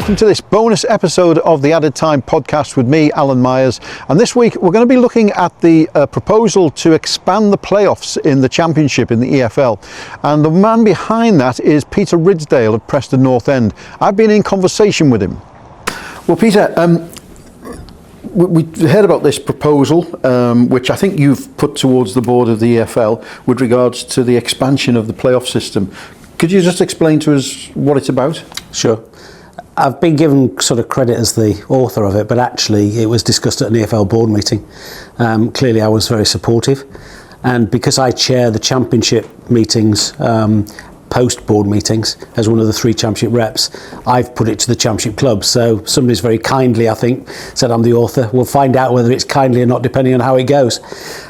welcome to this bonus episode of the Added Time podcast with me, Alan Myers. And this week we're going to be looking at the proposal to expand the playoffs in the Championship in the EFL. And the man behind that is Peter Ridsdale of Preston North End. I've been in conversation with him. Well, Peter, we heard about this proposal, which I think you've put towards the board of the EFL with regards to the expansion of the playoff system. Could you just explain to us what it's about? Sure. I've been given sort of credit as the author of it, but actually it was discussed at an EFL board meeting. Clearly I was very supportive, and because I chair the Championship meetings, post-board meetings, as one of the 3 Championship reps, I've put it to the Championship club. So somebody's very kindly, I think, said I'm the author. We'll find out whether it's kindly or not, depending on how it goes.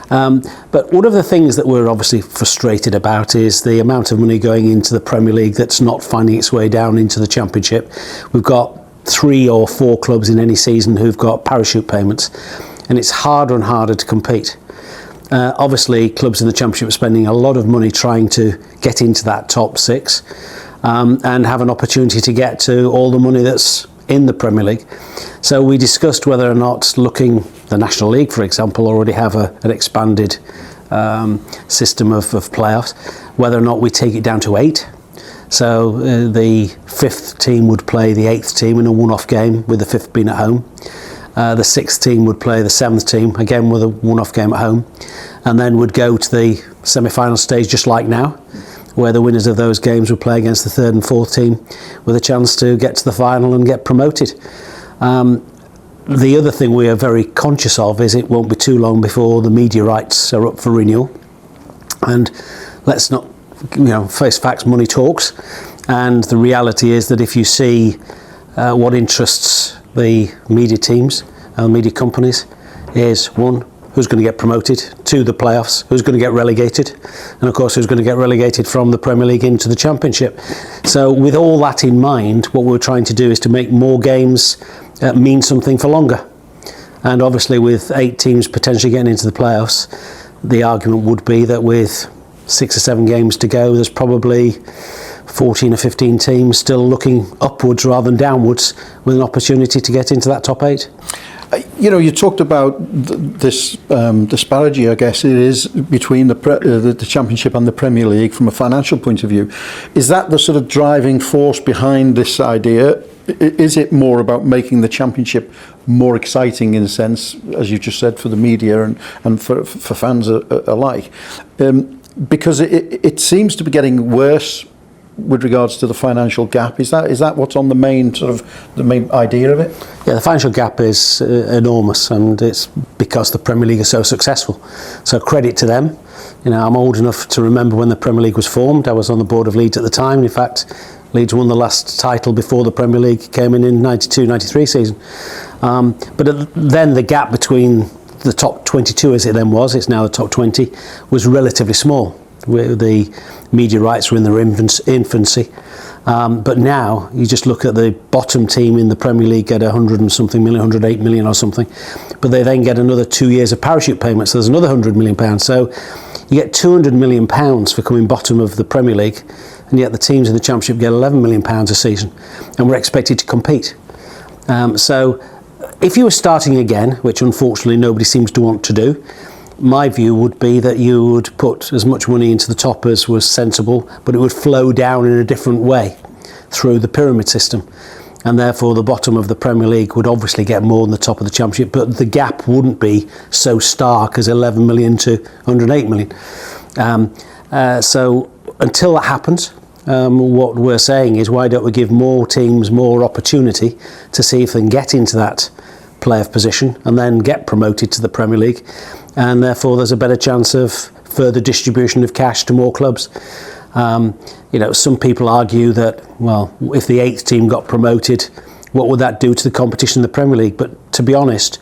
But one of the things that we're obviously frustrated about is the amount of money going into the Premier League that's not finding its way down into the Championship. We've got 3 or 4 clubs in any season who've got parachute payments, and it's harder and harder to compete. Obviously, clubs in the Championship are spending a lot of money trying to get into that top 6 and have an opportunity to get to all the money that's in the Premier League. So we discussed whether or not the National League, for example, already have an expanded system of playoffs, whether or not we take it down to 8. So the 5th team would play the 8th team in a one-off game, with the 5th being at home. The 6th team would play the 7th team, again with a one-off game at home, and then would go to the semi-final stage just like now, where the winners of those games would play against the 3rd and 4th team with a chance to get to the final and get promoted. The other thing we are very conscious of is it won't be too long before the media rights are up for renewal, and let's not face facts, money talks, and the reality is that if you see what interests the media teams and media companies is, 1, who's going to get promoted, 2, the playoffs, who's going to get relegated, and of course who's going to get relegated from the Premier League into the Championship. So with all that in mind, what we're trying to do is to make more games mean something for longer. And obviously with 8 teams potentially getting into the playoffs, the argument would be that with 6 or 7 games to go, there's probably 14 or 15 teams still looking upwards rather than downwards with an opportunity to get into that top 8. You talked about this disparity, I guess it is, between the Championship and the Premier League from a financial point of view. Is that the sort of driving force behind this idea? Is it more about making the Championship more exciting, in a sense, as you just said, for the media and for fans alike? Because it seems to be getting worse with regards to the financial gap. Is that what's on the main idea of it? Yeah, the financial gap is enormous, and it's because the Premier League is so successful. So credit to them. I'm old enough to remember when the Premier League was formed. I was on the board of Leeds at the time. In fact, Leeds won the last title before the Premier League came in 92-93 season. But then the gap between the top 22, as it then was, it's now the top 20, was relatively small. The media rights were in their infancy, but now you just look at the bottom team in the Premier League get 100 and something million, 108 million or something, but they then get another 2 years of parachute payments, so there's another 100 million pounds. So you get 200 million pounds for coming bottom of the Premier League, and yet the teams in the Championship get 11 million pounds a season, and we're expected to compete. So if you were starting again, which unfortunately nobody seems to want to do, my view would be that you would put as much money into the top as was sensible, but it would flow down in a different way through the pyramid system. And therefore the bottom of the Premier League would obviously get more than the top of the Championship, but the gap wouldn't be so stark as 11 million to 108 million. So until that happens, what we're saying is, why don't we give more teams more opportunity to see if they can get into that playoff position and then get promoted to the Premier League, and therefore there's a better chance of further distribution of cash to more clubs. Some people argue that, well, if the 8th team got promoted, what would that do to the competition in the Premier League? But to be honest,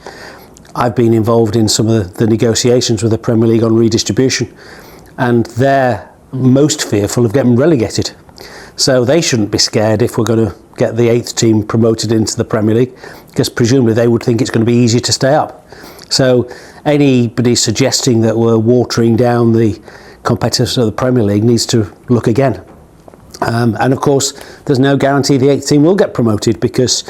I've been involved in some of the negotiations with the Premier League on redistribution, and they're most fearful of getting relegated. So they shouldn't be scared if we're going to get the 8th team promoted into the Premier League, because presumably they would think it's going to be easier to stay up. So anybody suggesting that we're watering down the competitors of the Premier League needs to look again. And of course, there's no guarantee the 8th team will get promoted, because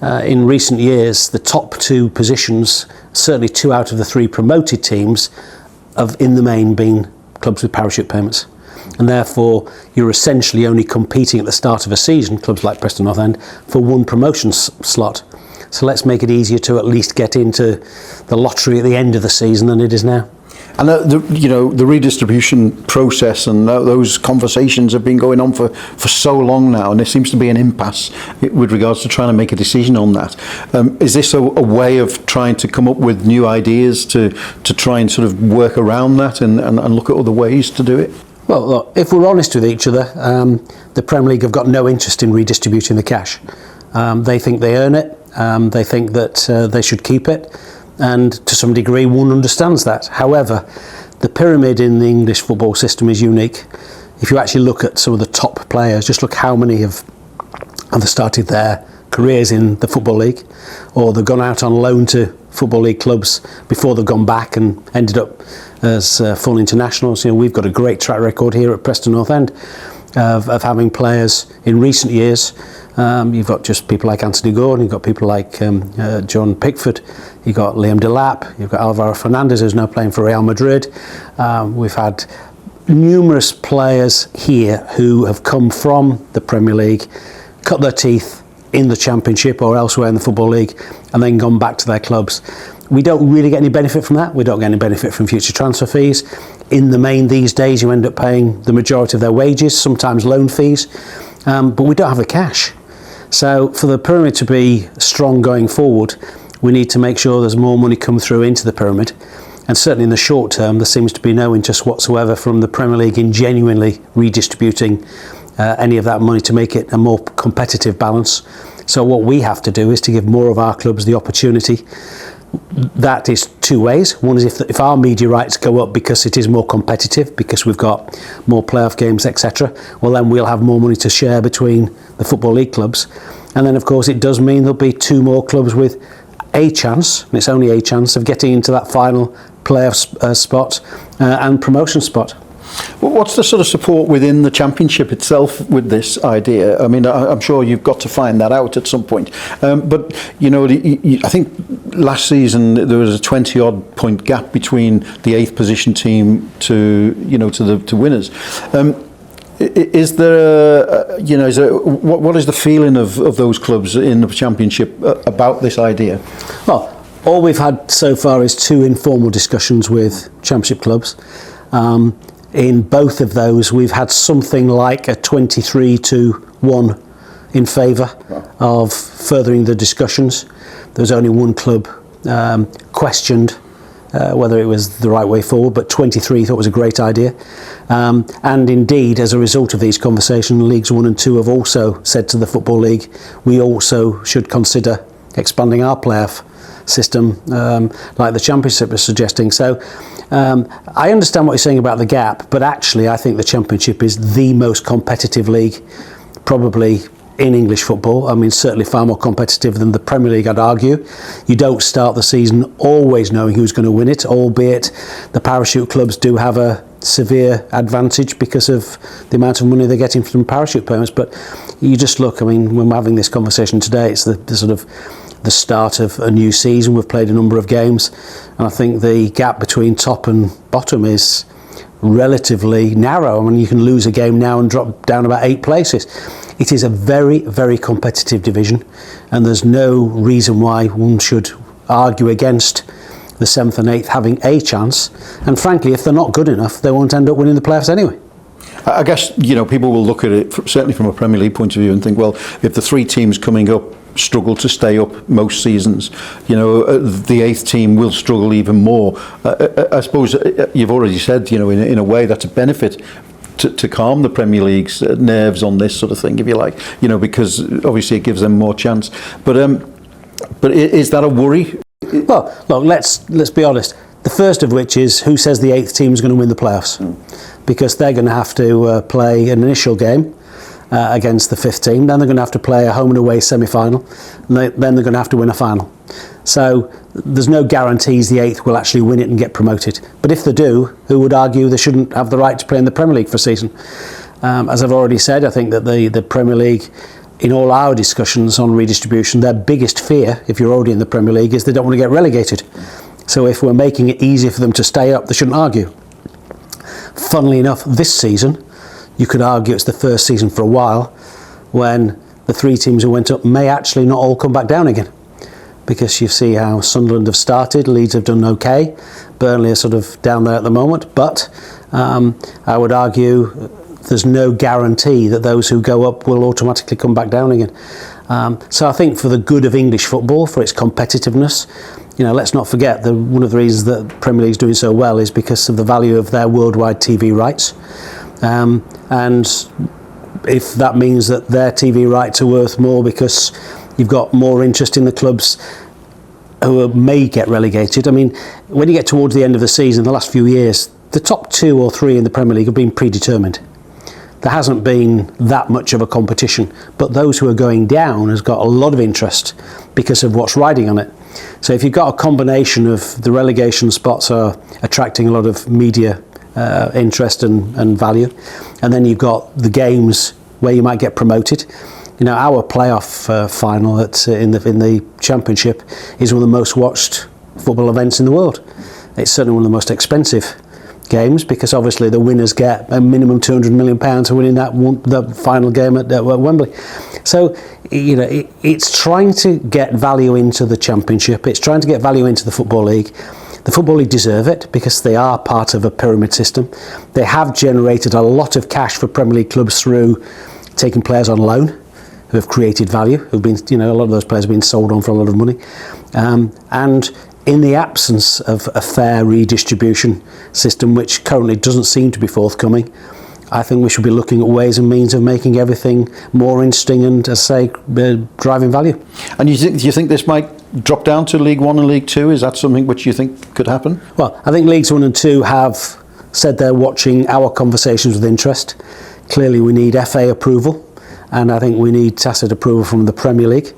in recent years, the top 2 positions, certainly 2 out of the 3 promoted teams, have in the main been clubs with parachute payments. And therefore, you're essentially only competing at the start of a season, clubs like Preston North End, for one promotion slot. So let's make it easier to at least get into the lottery at the end of the season than it is now. And the redistribution process and those conversations have been going on for so long now, and there seems to be an impasse with regards to trying to make a decision on that. Is this a way of trying to come up with new ideas to try and sort of work around that and look at other ways to do it? Well, look, if we're honest with each other, the Premier League have got no interest in redistributing the cash. They think they earn it. They think that they should keep it. And to some degree, one understands that. However, the pyramid in the English football system is unique. If you actually look at some of the top players, just look how many have started their careers in the Football League, or they've gone out on loan to Football League clubs before they've gone back and ended up as full internationals. We've got a great track record here at Preston North End of having players in recent years. You've got just people like Anthony Gordon, you've got people like John Pickford, you've got Liam Delap, you've got Alvaro Fernandez, who's now playing for Real Madrid. We've had numerous players here who have come from the Premier League, cut their teeth in the Championship or elsewhere in the Football League, and then gone back to their clubs. We don't really get any benefit from that. We don't get any benefit from future transfer fees. In the main these days, you end up paying the majority of their wages, sometimes loan fees, but we don't have the cash. So for the pyramid to be strong going forward, we need to make sure there's more money come through into the pyramid. And certainly in the short term, there seems to be no interest whatsoever from the Premier League in genuinely redistributing any of that money to make it a more competitive balance. So what we have to do is to give more of our clubs the opportunity. That is 2 ways. One is if our media rights go up because it is more competitive, because we've got more playoff games, etc., well then we'll have more money to share between the Football League clubs. And then of course it does mean there'll be 2 more clubs with a chance, and it's only a chance, of getting into that final playoff spot and promotion spot. What's the sort of support within the Championship itself with this idea? I mean, I'm sure you've got to find that out at some point. But, I think last season there was a 20-odd point gap between the 8th position team to winners. Is there, what is the feeling of those clubs in the Championship about this idea? Well, all we've had so far is 2 informal discussions with Championship clubs. In both of those, we've had something like a 23-1 in favour of furthering the discussions. There was only one club questioned whether it was the right way forward, but 23 thought it was a great idea. And indeed, as a result of these conversations, Leagues 1 and 2 have also said to the Football League, we also should consider expanding our playoff system like the Championship is suggesting. So I understand what you're saying about the gap, but actually I think the Championship is the most competitive league probably in English football. I mean, certainly far more competitive than the Premier League, I'd argue. You don't start the season always knowing who's going to win it, albeit the parachute clubs do have a severe advantage because of the amount of money they're getting from parachute payments. But you just look, I mean, when we're having this conversation today, it's the sort of the start of a new season. We've played a number of games, and I think the gap between top and bottom is relatively narrow. I mean, you can lose a game now and drop down about 8 places. It is a very, very competitive division, and there's no reason why one should argue against the 7th and 8th having a chance. And frankly, if they're not good enough, they won't end up winning the playoffs anyway. I guess, people will look at it, certainly from a Premier League point of view, and think, well, if the 3 teams coming up struggle to stay up most seasons, the 8th team will struggle even more. I suppose you've already said, in a way that's a benefit to calm the Premier League's nerves on this sort of thing, if you like, because obviously it gives them more chance. But is that a worry? Well, look, let's be honest. The first of which is, who says the 8th team is going to win the playoffs? Because they're going to have to play an initial game against the 5th team, then they're going to have to play a home and away semi-final, and then they're going to have to win a final. So there's no guarantees the 8th will actually win it and get promoted. But if they do, who would argue they shouldn't have the right to play in the Premier League for a season? As I've already said, I think that the Premier League, in all our discussions on redistribution, their biggest fear, if you're already in the Premier League, is they don't want to get relegated. So if we're making it easier for them to stay up, they shouldn't argue. Funnily enough, this season, you could argue it's the first season for a while when the 3 teams who went up may actually not all come back down again. Because you see how Sunderland have started, Leeds have done okay, Burnley are sort of down there at the moment, but I would argue there's no guarantee that those who go up will automatically come back down again. So I think for the good of English football, for its competitiveness, let's not forget that one of the reasons that the Premier League is doing so well is because of the value of their worldwide TV rights. And if that means that their TV rights are worth more because you've got more interest in the clubs who may get relegated. I mean, when you get towards the end of the season, the last few years, the top 2 or 3 in the Premier League have been predetermined. There hasn't been that much of a competition, but those who are going down has got a lot of interest because of what's riding on it. So if you've got a combination of the relegation spots are attracting a lot of media interest and value, and then you've got the games where you might get promoted. Our playoff final in the Championship is one of the most watched football events in the world. It's certainly one of the most expensive games because obviously the winners get a minimum £200 million for winning that final game at Wembley. So it's trying to get value into the Championship. It's trying to get value into the Football League. The Football League deserve it because they are part of a pyramid system. They have generated a lot of cash for Premier League clubs through taking players on loan who have created value, who've been, a lot of those players have been sold on for a lot of money. And in the absence of a fair redistribution system, which currently doesn't seem to be forthcoming, I think we should be looking at ways and means of making everything more interesting and, as I say, driving value. And do you think this might drop down to League One and League Two? Is that something which you think could happen? Well, I think Leagues 1 and 2 have said they're watching our conversations with interest. Clearly we need FA approval, and I think we need tacit approval from the Premier League.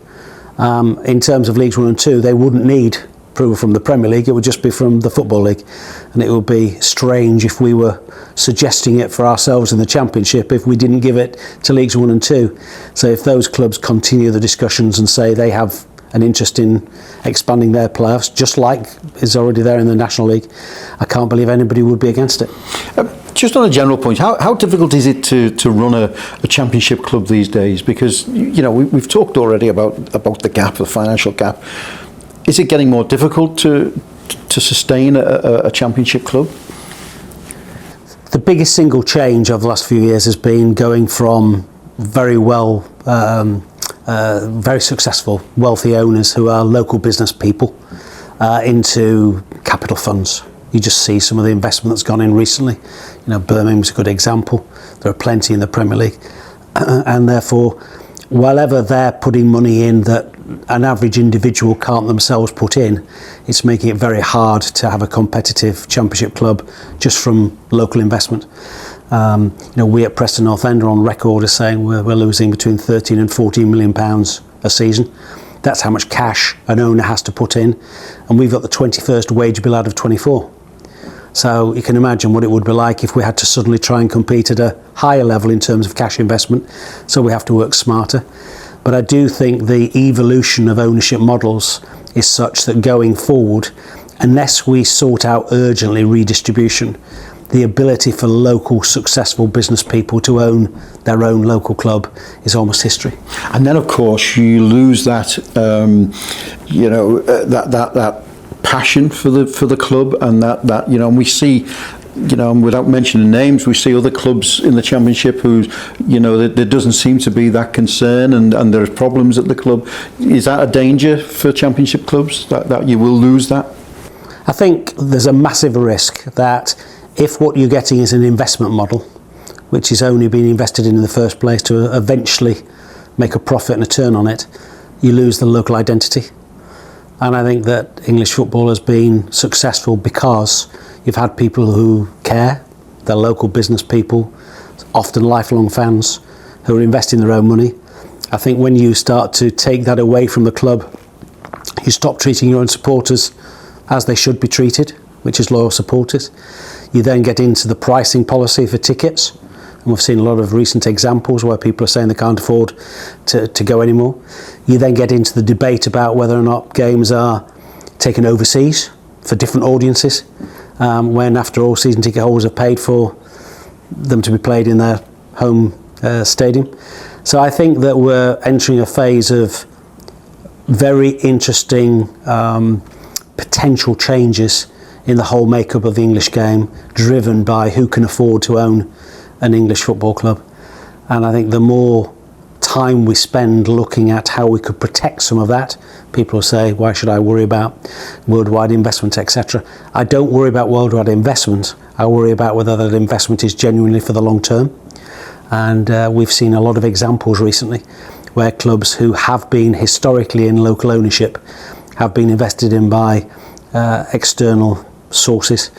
In terms of Leagues 1 and 2, they wouldn't need approval from the Premier League, it would just be from the Football League. And it would be strange if we were suggesting it for ourselves in the Championship if we didn't give it to Leagues 1 and 2. So if those clubs continue the discussions and say they have an interest in expanding their playoffs, just like is already there in the National League, I can't believe anybody would be against it. Just on a general point, how difficult is it to run a Championship club these days? Because we've talked already about the gap, the financial gap. Is it getting more difficult to sustain a Championship club? The biggest single change over the last few years has been going from very successful, wealthy owners who are local business people into capital funds. You just see some of the investment that's gone in recently. Birmingham's a good example. There are plenty in the Premier League. And therefore, wherever they're putting money in that an average individual can't themselves put in, it's making it very hard to have a competitive Championship club just from local investment. We at Preston North End are on record as saying we're losing between 13 and 14 million pounds a season. That's how much cash an owner has to put in, and we've got the 21st wage bill out of 24. So you can imagine what it would be like if we had to suddenly try and compete at a higher level in terms of cash investment. So we have to work smarter. But I do think the evolution of ownership models is such that going forward, unless we sort out urgently redistribution, the ability for local successful business people to own their own local club is almost history. And then of course you lose that that passion for the club, and that and we see, without mentioning names, we see other clubs in the Championship who, there doesn't seem to be that concern, and there's problems at the club. Is that a danger for Championship clubs, that you will lose that? I think there's a massive risk that if what you're getting is an investment model, which is only being invested in the first place to eventually make a profit and a turn on it, you lose the local identity. And I think that English football has been successful because you've had people who care, they're local business people, often lifelong fans, who are investing their own money. I think when you start to take that away from the club, you stop treating your own supporters as they should be treated, which is loyal supporters. You then get into the pricing policy for tickets, and we've seen a lot of recent examples where people are saying they can't afford to go anymore. You then get into the debate about whether or not games are taken overseas for different audiences, when after all season ticket holders have paid for them to be played in their home stadium. So I think that we're entering a phase of very interesting potential changes in the whole makeup of the English game, driven by who can afford to own an English football club. And I think the more time we spend looking at how we could protect some of that, people will say, why should I worry about worldwide investment, etc. I don't worry about worldwide investment. I worry about whether that investment is genuinely for the long term. And we've seen a lot of examples recently where clubs who have been historically in local ownership have been invested in by external sources,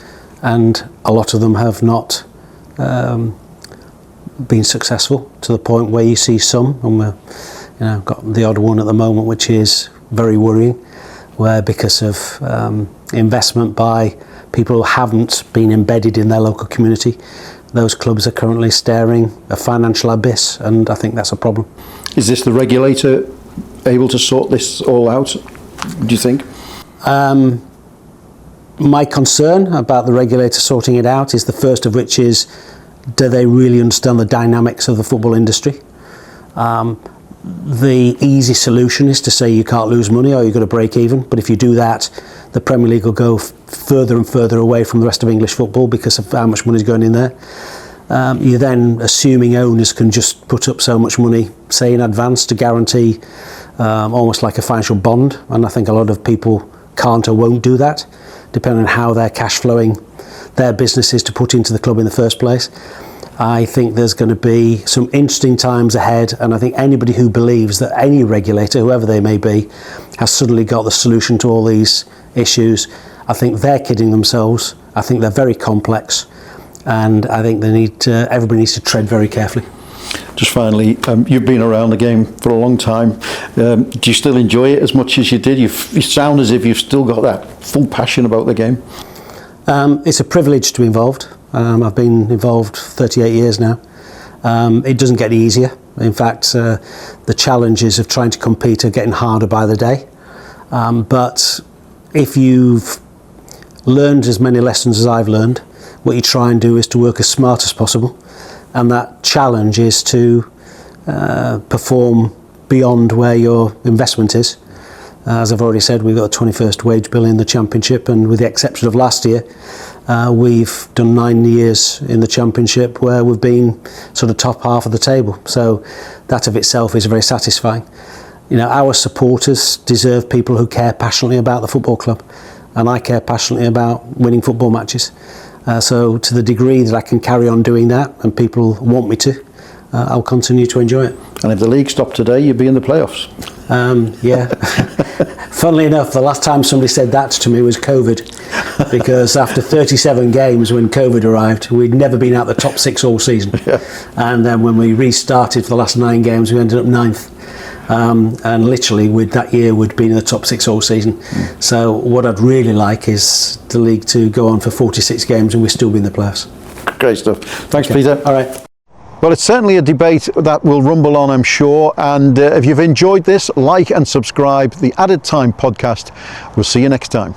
and a lot of them have not been successful, to the point where you see some, and we've got the odd one at the moment, which is very worrying, where because of investment by people who haven't been embedded in their local community, those clubs are currently staring a financial abyss, and I think that's a problem. Is this the regulator able to sort this all out, do you think? My concern about the regulator sorting it out is, the first of which is, do they really understand the dynamics of the football industry? The easy solution is to say you can't lose money or you've got to break even, but if you do that, the Premier League will go further and further away from the rest of English football because of how much money is going in there. You're then assuming owners can just put up so much money, say in advance, to guarantee almost like a financial bond, and I think a lot of people can't or won't do that, depending on how they're cash flowing their businesses to put into the club in the first place. I think there's going to be some interesting times ahead, and I think anybody who believes that any regulator, whoever they may be, has suddenly got the solution to all these issues, I think they're kidding themselves. I think they're very complex, and I think everybody needs to tread very carefully. Just finally, you've been around the game for a long time. Do you still enjoy it as much as you did? You sound as if you've still got that full passion about the game. It's a privilege to be involved. I've been involved 38 years now. It doesn't get easier. In fact, the challenges of trying to compete are getting harder by the day. But if you've learned as many lessons as I've learned, what you try and do is to work as smart as possible. And that challenge is to perform beyond where your investment is. As I've already said, we've got a 21st wage bill in the Championship, and with the exception of last year, we've done 9 years in the Championship where we've been sort of top half of the table. So that of itself is very satisfying. Our supporters deserve people who care passionately about the football club, and I care passionately about winning football matches. So to the degree that I can carry on doing that, and people want me to, I'll continue to enjoy it. And if the league stopped today, you'd be in the playoffs. Yeah. Funnily enough, the last time somebody said that to me was COVID, because after 37 games when COVID arrived, we'd never been out the top 6 all season. Yeah. And then when we restarted for the last 9 games, we ended up 9th. And literally with that year we'd been in the top 6 all season. So what I'd really like is the league to go on for 46 games and we'll still be in the playoffs. Great stuff. Thanks, okay. Peter. All right. Well, it's certainly a debate that will rumble on, I'm sure. And if you've enjoyed this, like and subscribe the Added Time podcast. We'll see you next time.